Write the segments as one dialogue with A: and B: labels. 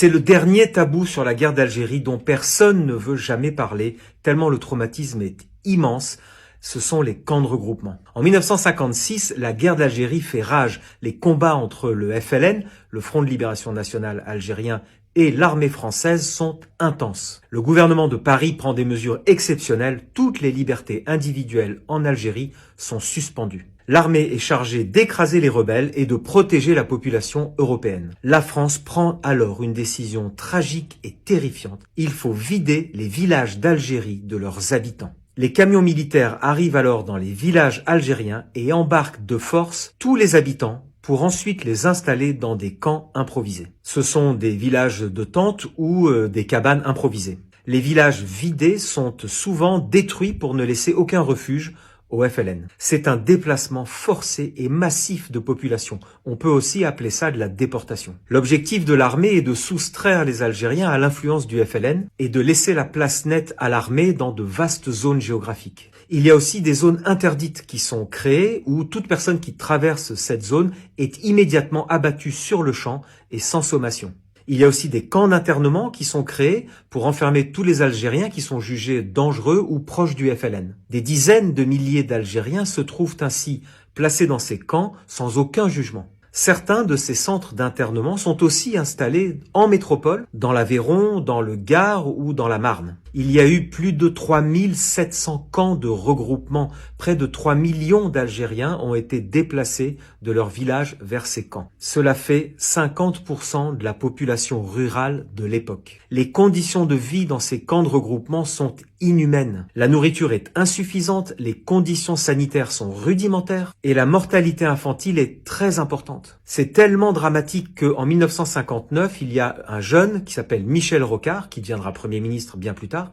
A: C'est le dernier tabou sur la guerre d'Algérie dont personne ne veut jamais parler, tellement le traumatisme est immense. Ce sont les camps de regroupement. En 1956, la guerre d'Algérie fait rage. Les combats entre le FLN, le Front de Libération Nationale algérien, et l'armée française sont intenses. Le gouvernement de Paris prend des mesures exceptionnelles. Toutes les libertés individuelles en Algérie sont suspendues. L'armée est chargée d'écraser les rebelles et de protéger la population européenne. La France prend alors une décision tragique et terrifiante. Il faut vider les villages d'Algérie de leurs habitants. Les camions militaires arrivent alors dans les villages algériens et embarquent de force tous les habitants pour ensuite les installer dans des camps improvisés. Ce sont des villages de tentes ou des cabanes improvisées. Les villages vidés sont souvent détruits pour ne laisser aucun refuge au FLN. C'est un déplacement forcé et massif de population. On peut aussi appeler ça de la déportation. L'objectif de l'armée est de soustraire les Algériens à l'influence du FLN et de laisser la place nette à l'armée dans de vastes zones géographiques. Il y a aussi des zones interdites qui sont créées où toute personne qui traverse cette zone est immédiatement abattue sur le champ et sans sommation. Il y a aussi des camps d'internement qui sont créés pour enfermer tous les Algériens qui sont jugés dangereux ou proches du FLN. Des dizaines de milliers d'Algériens se trouvent ainsi placés dans ces camps sans aucun jugement. Certains de ces centres d'internement sont aussi installés en métropole, dans l'Aveyron, dans le Gard ou dans la Marne. Il y a eu plus de 3700 camps de regroupement. Près de 3 millions d'Algériens ont été déplacés de leur village vers ces camps. Cela fait 50% de la population rurale de l'époque. Les conditions de vie dans ces camps de regroupement sont inhumaines. La nourriture est insuffisante, les conditions sanitaires sont rudimentaires et la mortalité infantile est très importante. C'est tellement dramatique qu'en 1959, il y a un jeune qui s'appelle Michel Rocard, qui deviendra Premier ministre bien plus tard,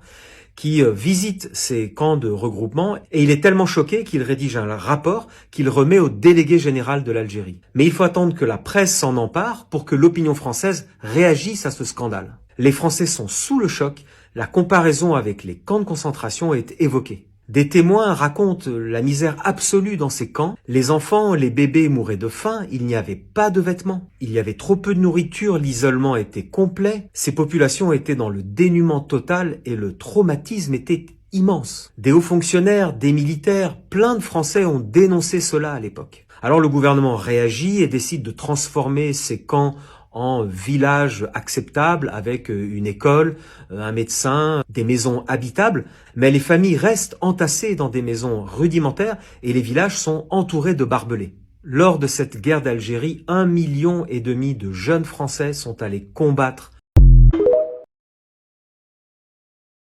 A: qui visite ces camps de regroupement et il est tellement choqué qu'il rédige un rapport qu'il remet au délégué général de l'Algérie. Mais il faut attendre que la presse s'en empare pour que l'opinion française réagisse à ce scandale. Les Français sont sous le choc, la comparaison avec les camps de concentration est évoquée. Des témoins racontent la misère absolue dans ces camps. Les enfants, les bébés mouraient de faim, il n'y avait pas de vêtements. Il y avait trop peu de nourriture, l'isolement était complet. Ces populations étaient dans le dénuement total et le traumatisme était immense. Des hauts fonctionnaires, des militaires, plein de Français ont dénoncé cela à l'époque. Alors le gouvernement réagit et décide de transformer ces camps en village acceptable avec une école, un médecin, des maisons habitables, mais les familles restent entassées dans des maisons rudimentaires et les villages sont entourés de barbelés. Lors de cette guerre d'Algérie, 1,5 million de jeunes Français sont allés combattre